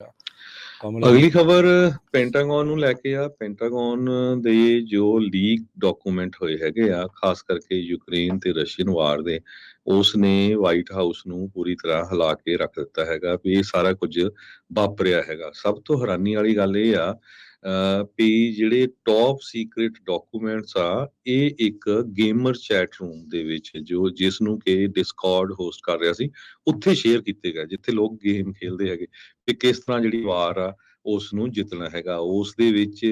ਕਮਲ ਜੀ। ਅਗਲੀ ਖਬਰ ਪੈਂਟਾਗਨ ਨੂੰ ਲੈ ਕੇ ਆ। ਪੈਂਟਾਗਨ ਦੇ ਜੋ ਲੀਕ ਡਾਕੂਮੈਂਟ ਹੋਏ ਹੈਗੇ ਆ, ਖਾਸ ਕਰਕੇ ਯੂਕਰੇਨ ਤੇ ਰਸ਼ੀਅਨ ਵਾਰ ਦੇ, ਉਸ ਨੇ ਵਾਈਟ ਹਾਊਸ ਨੂੰ ਪੂਰੀ ਤਰ੍ਹਾਂ ਹਿਲਾ ਕੇ ਰੱਖ ਦਿੱਤਾ ਹੈਗਾ ਵੀ ਇਹ ਸਾਰਾ ਕੁਝ ਵਾਪਰਿਆ ਹੈਗਾ। ਸਭ ਤੋਂ ਹੈਰਾਨੀ ਵਾਲੀ ਗੱਲ ਇਹ ਆ ਵੀ ਜਿਹੜੇ ਟੌਪ ਸੀਕ੍ਰੇਟ ਡਾਕੂਮੈਂਟਸ ਆ, ਇਹ ਇੱਕ ਗੇਮਰ ਚੈਟ ਰੂਮ ਦੇ ਵਿੱਚ ਜਿਸ ਨੂੰ ਕਿ ਡਿਸਕਾਰਡ ਹੋਸਟ ਕਰ ਰਿਹਾ ਸੀ, ਉੱਥੇ ਸ਼ੇਅਰ ਕੀਤੇ ਗਏ, ਜਿੱਥੇ ਲੋਕ ਗੇਮ ਖੇਲਦੇ ਹੈਗੇ ਤੇ ਕਿਸ ਤਰ੍ਹਾਂ ਜਿਹੜੀ ਵਾਰ ਆ ਉਸ ਨੂੰ ਜਿੱਤਣਾ ਹੈਗਾ। ਉਸ ਦੇ ਵਿੱਚ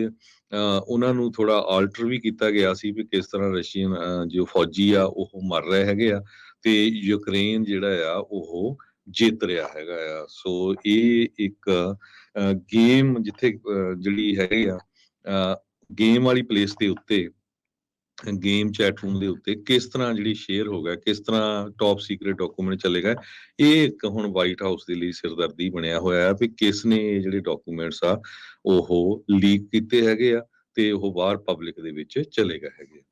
ਉਹਨਾਂ ਨੂੰ ਥੋੜਾ ਆਲਟਰ ਵੀ ਕੀਤਾ ਗਿਆ ਸੀ ਵੀ ਕਿਸ ਤਰ੍ਹਾਂ ਰਸ਼ੀਅਨ ਜੋ ਫੌਜੀ ਆ ਉਹ ਮਰ ਰਹੇ ਹੈਗੇ ਆ ਤੇ ਯੂਕਰੇਨ ਜਿਹੜਾ ਆ ਉਹ ਜਿੱਤ ਰਿਹਾ ਹੈਗਾ ਆ। ਸੋ ਇਹ ਇੱਕ ਗੇਮ ਜਿੱਥੇ ਜਿਹੜੀ ਹੈਗੀ ਆ ਗੇਮ ਵਾਲੀ ਪਲੇਸ ਦੇ ਉੱਤੇ, ਗੇਮ ਚੈਟ ਰੂਮ ਦੇ ਉੱਤੇ ਕਿਸ ਤਰ੍ਹਾਂ ਜਿਹੜੀ ਸ਼ੇਅਰ ਹੋ ਗਿਆ, ਕਿਸ ਤਰ੍ਹਾਂ ਟੌਪ ਸੀਕ੍ਰੇਟ ਡਾਕੂਮੈਂਟ ਚੱਲੇਗਾ, ਇਹ ਇੱਕ ਹੁਣ ਵਾਈਟ ਹਾਊਸ ਦੇ ਲਈ ਸਿਰਦਰਦੀ ਬਣਿਆ ਹੋਇਆ ਹੈ ਵੀ ਕਿਸ ਨੇ ਇਹ ਜਿਹੜੇ ਡਾਕੂਮੈਂਟਸ ਆ ਉਹ ਲੀਕ ਕੀਤੇ ਹੈਗੇ ਆ ਤੇ ਉਹ ਬਾਹਰ ਪਬਲਿਕ ਦੇ ਵਿੱਚ ਚਲੇ ਗਏ ਹੈਗੇ।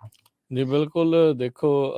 ਜੀ ਬਿਲਕੁਲ, ਦੇਖੋ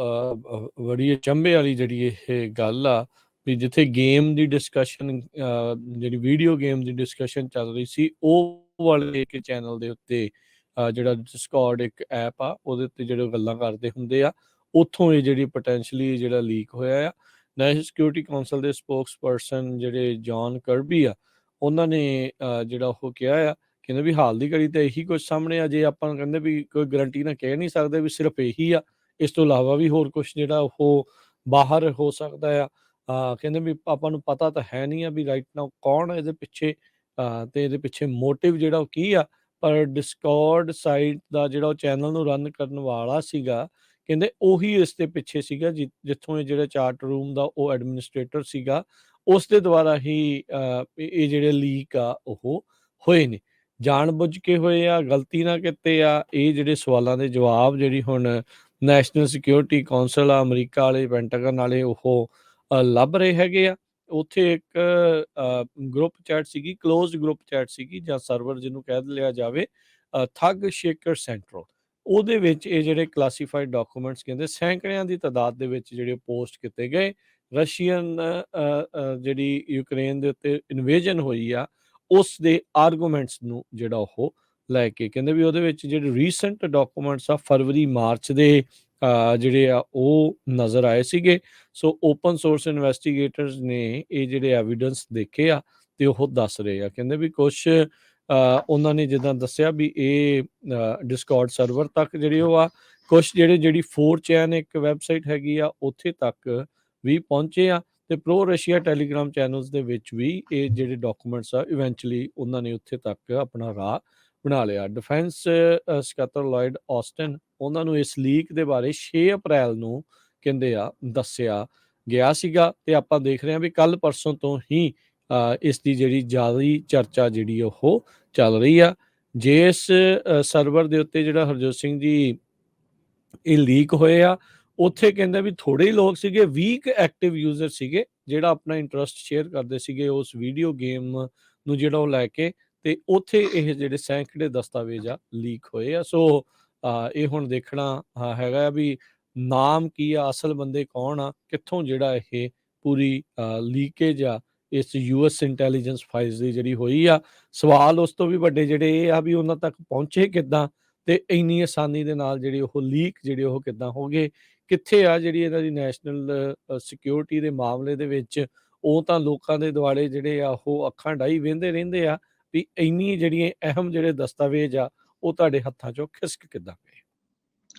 ਬੜੀ ਅਚੰਭੇ ਵਾਲੀ ਜਿਹੜੀ ਇਹ ਗੱਲ ਆ ਵੀ ਜਿੱਥੇ ਗੇਮ ਦੀ ਡਿਸਕਸ਼ਨ, ਜਿਹੜੀ ਵੀਡੀਓ ਗੇਮ ਦੀ ਡਿਸਕਸ਼ਨ ਚੱਲ ਰਹੀ ਸੀ, ਉਹ ਵਾਲੇ ਇੱਕ ਚੈਨਲ ਦੇ ਉੱਤੇ ਜਿਹੜਾ ਡਿਸਕੌਰਡ ਇੱਕ ਐਪ ਆ ਉਹਦੇ ਉੱਤੇ ਜਿਹੜੇ ਗੱਲਾਂ ਕਰਦੇ ਹੁੰਦੇ ਆ, ਉੱਥੋਂ ਇਹ ਜਿਹੜੀ ਪੋਟੈਂਸ਼ਲੀ ਜਿਹੜਾ ਲੀਕ ਹੋਇਆ ਆ। ਨੈਸ਼ਨਲ ਸਿਕਿਉਰਿਟੀ ਕੌਂਸਲ ਦੇ ਸਪੋਕਸ ਪਰਸਨ ਜਿਹੜੇ ਜੌਨ ਕਰਬੀ ਆ, ਉਹਨਾਂ ਨੇ ਜਿਹੜਾ ਉਹ ਕਿਹਾ ਆ, ਕਹਿੰਦੇ ਵੀ ਹਾਲ ਦੀ ਘੜੀ ਤਾਂ ਇਹੀ ਕੁਝ ਸਾਹਮਣੇ ਆ। ਜੇ ਆਪਾਂ ਕਹਿੰਦੇ ਵੀ ਕੋਈ ਗਰੰਟੀ ਨਾਲ ਕਹਿ ਨਹੀਂ ਸਕਦੇ ਵੀ ਸਿਰਫ ਇਹੀ ਆ, ਇਸ ਤੋਂ ਇਲਾਵਾ ਵੀ ਹੋਰ ਕੁਝ ਜਿਹੜਾ ਉਹ ਬਾਹਰ ਹੋ ਸਕਦਾ ਆ। ਕਹਿੰਦੇ ਵੀ ਆਪਾਂ ਨੂੰ ਪਤਾ ਤਾਂ ਹੈ ਨਹੀਂ ਆ ਵੀ ਰਾਈਟ ਨਾਓ ਕੌਣ ਇਹਦੇ ਪਿੱਛੇ, ਤੇ ਇਹਦੇ ਪਿੱਛੇ ਮੋਟਿਵ ਜਿਹੜਾ ਉਹ ਕੀ ਆ। ਪਰ ਡਿਸਕੌਰਡ ਸਾਈਟ ਦਾ ਜਿਹੜਾ ਉਹ ਚੈਨਲ ਨੂੰ ਰਨ ਕਰਨ ਵਾਲਾ ਸੀਗਾ, ਕਹਿੰਦੇ ਉਹੀ ਇਸ ਦੇ ਪਿੱਛੇ ਸੀਗਾ, ਜਿੱਥੋਂ ਇਹ ਜਿਹੜਾ ਚਾਰਟ ਰੂਮ ਦਾ ਉਹ ਐਡਮਿਨਿਸਟ੍ਰੇਟਰ ਸੀਗਾ, ਉਸ ਦੇ ਦੁਆਰਾ ਹੀ ਇਹ ਜਿਹੜੇ ਲੀਕ ਆ ਉਹ ਹੋਏ ਨੇ। ਜਾਣ ਬੁੱਝ ਕੇ ਹੋਏ ਆ, ਗਲਤੀ ਨਾਲ ਕੀਤੇ ਆ, ਇਹ ਜਿਹੜੇ ਸਵਾਲਾਂ ਦੇ ਜਵਾਬ ਜਿਹੜੀ ਹੁਣ ਨੈਸ਼ਨਲ ਸਿਕਿਉਰਿਟੀ ਕੌਂਸਲ ਆ ਅਮਰੀਕਾ ਵਾਲੇ, ਪੈਂਟਾਗਨ ਵਾਲੇ, ਉਹ ਲੱਭ ਰਹੇ ਹੈਗੇ ਆ। ਉੱਥੇ ਇੱਕ ਗਰੁੱਪ ਚੈਟ ਸੀਗੀ, ਕਲੋਜ਼ਡ ਗਰੁੱਪ ਚੈਟ ਸੀਗੀ, ਜਾਂ ਸਰਵਰ ਜਿਹਨੂੰ ਕਹਿ ਲਿਆ ਜਾਵੇ, ਥੱਗ ਸ਼ੇਕਰ ਸੈਂਟਰਲ, ਉਹਦੇ ਵਿੱਚ ਇਹ ਜਿਹੜੇ ਕਲਾਸੀਫਾਈਡ ਡਾਕੂਮੈਂਟਸ ਕਹਿੰਦੇ ਸੈਂਕੜਿਆਂ ਦੀ ਤਾਦਾਦ ਦੇ ਵਿੱਚ ਜਿਹੜੇ ਪੋਸਟ ਕੀਤੇ ਗਏ। ਰਸ਼ੀਅਨ ਜਿਹੜੀ ਯੂਕਰੇਨ ਦੇ ਉੱਤੇ ਇਨਵੇਜਨ ਹੋਈ ਆ, ਉਸ ਦੇ ਆਰਗੂਮੈਂਟਸ ਨੂੰ ਜਿਹੜਾ ਉਹ ਲੈ ਕੇ ਕਹਿੰਦੇ ਵੀ ਉਹਦੇ ਵਿੱਚ ਜਿਹੜੇ ਰੀਸੈਂਟ ਡਾਕੂਮੈਂਟਸ ਆ ਫਰਵਰੀ ਮਾਰਚ ਦੇ ਜਿਹੜੇ ਆ ਉਹ ਨਜ਼ਰ ਆਏ ਸੀਗੇ। ਸੋ ਓਪਨ ਸੋਰਸ ਇਨਵੈਸਟੀਗੇਟਰਸ ਨੇ ਇਹ ਜਿਹੜੇ ਐਵੀਡੈਂਸ ਦੇਖੇ ਆ ਤੇ ਉਹ ਦੱਸ ਰਹੇ ਆ। ਕਹਿੰਦੇ ਵੀ ਕੁਛ ਉਹਨਾਂ ਨੇ ਜਿੱਦਾਂ ਦੱਸਿਆ ਵੀ ਇਹ ਡਿਸਕੌਰਡ ਸਰਵਰ ਤੱਕ ਜਿਹੜੀ ਉਹ ਆ, ਕੁਛ ਜਿਹੜੀ 4chan ਇੱਕ ਵੈਬਸਾਈਟ ਹੈਗੀ ਆ ਉੱਥੇ ਤੱਕ ਵੀ ਪਹੁੰਚੇ ਆ, ਤੇ ਪ੍ਰੋ ਰਸ਼ੀਆ ਟੈਲੀਗ੍ਰਾਮ ਚੈਨਲਸ ਦੇ ਵਿੱਚ ਵੀ ਇਹ ਜਿਹੜੇ ਡਾਕੂਮੈਂਟਸ ਆ ਇਵੈਂਚੁਅਲੀ ਉਹਨਾਂ ਨੇ ਉੱਥੇ ਤੱਕ ਆਪਣਾ ਰਾਹ ਬਣਾ ਲਿਆ। ਡਿਫੈਂਸ ਸਕੱਤਰ ਲੋਇਡ ਆਸਟਨ, ਉਹਨਾਂ ਨੂੰ ਇਸ ਲੀਕ ਦੇ ਬਾਰੇ 6 ਅਪ੍ਰੈਲ ਨੂੰ ਕਹਿੰਦੇ ਆ ਦੱਸਿਆ ਗਿਆ ਸੀਗਾ, ਤੇ ਆਪਾਂ ਦੇਖ ਰਹੇ ਹਾਂ ਵੀ ਕੱਲ ਪਰਸੋਂ ਤੋਂ ਹੀ ਇਸ ਦੀ ਜਿਹੜੀ ਜ਼ਿਆਦਾ ਚਰਚਾ ਜਿਹੜੀ ਉਹ ਚੱਲ ਰਹੀ ਆ। ਜਿਸ ਸਰਵਰ ਦੇ ਉੱਤੇ ਜਿਹੜਾ ਹਰਜੋਤ ਸਿੰਘ ਜੀ ਇਹ ਲੀਕ ਹੋਏ ਆ, ਉੱਥੇ ਕਹਿੰਦੇ ਵੀ ਥੋੜੇ ਹੀ ਲੋਕ ਸੀਗੇ, ਵੀਕ ਐਕਟਿਵ ਯੂਜ਼ਰ ਸੀਗੇ, ਜਿਹੜਾ ਆਪਣਾ ਇੰਟਰਸਟ ਸ਼ੇਅਰ ਕਰਦੇ ਸੀਗੇ ਉਸ ਵੀਡੀਓ ਗੇਮ ਨੂੰ ਜਿਹੜਾ ਉਹ ਲੈ ਕੇ, ਤੇ ਉੱਥੇ ਇਹ ਜਿਹੜੇ ਸੈਂਕੜੇ ਦਸਤਾਵੇਜ਼ ਆ ਲੀਕ ਹੋਏ ਆ। ਸੋ ਇਹ ਹੁਣ ਦੇਖਣਾ ਹੈਗਾ ਵੀ ਨਾਮ ਕੀ ਆ, ਅਸਲ ਬੰਦੇ ਕੌਣ ਆ, ਕਿੱਥੋਂ ਜਿਹੜਾ ਇਹ ਪੂਰੀ ਲੀਕੇਜ ਆ ਇਸ US ਇੰਟੈਲੀਜੈਂਸ ਫਾਈਲਸ ਦੀ ਜਿਹੜੀ ਹੋਈ ਆ। ਸਵਾਲ ਉਸ ਤੋਂ ਵੀ ਵੱਡੇ ਜਿਹੜੇ ਇਹ ਆ ਵੀ ਉਹਨਾਂ ਤੱਕ ਪਹੁੰਚੇ ਕਿੱਦਾਂ, ਤੇ ਇੰਨੀ ਆਸਾਨੀ ਦੇ ਨਾਲ ਜਿਹੜੇ ਉਹ ਲੀਕ ਜਿਹੜੇ ਉਹ ਕਿੱਦਾਂ ਹੋ ਗਏ, ਕਿੱਥੇ ਆ ਜਿਹੜੀ ਇਹਨਾਂ ਦੀ ਨੈਸ਼ਨਲ ਸਿਕਿਉਰਿਟੀ ਦੇ ਮਾਮਲੇ ਦੇ ਵਿੱਚ। ਉਹ ਤਾਂ ਲੋਕਾਂ ਦੇ ਦੁਆਲੇ ਜਿਹੜੇ ਆ ਉਹ ਅੱਖਾਂ ਡਾਈ ਵਹਿੰਦੇ ਰਹਿੰਦੇ ਆ ਵੀ ਇੰਨੀ ਜਿਹੜੀਆਂ ਅਹਿਮ ਜਿਹੜੇ ਦਸਤਾਵੇਜ਼ ਆ ਉਹ ਤੁਹਾਡੇ ਹੱਥਾਂ ਚੋਂ ਖਿਸਕ ਕਿੱਦਾਂ ਪਏ।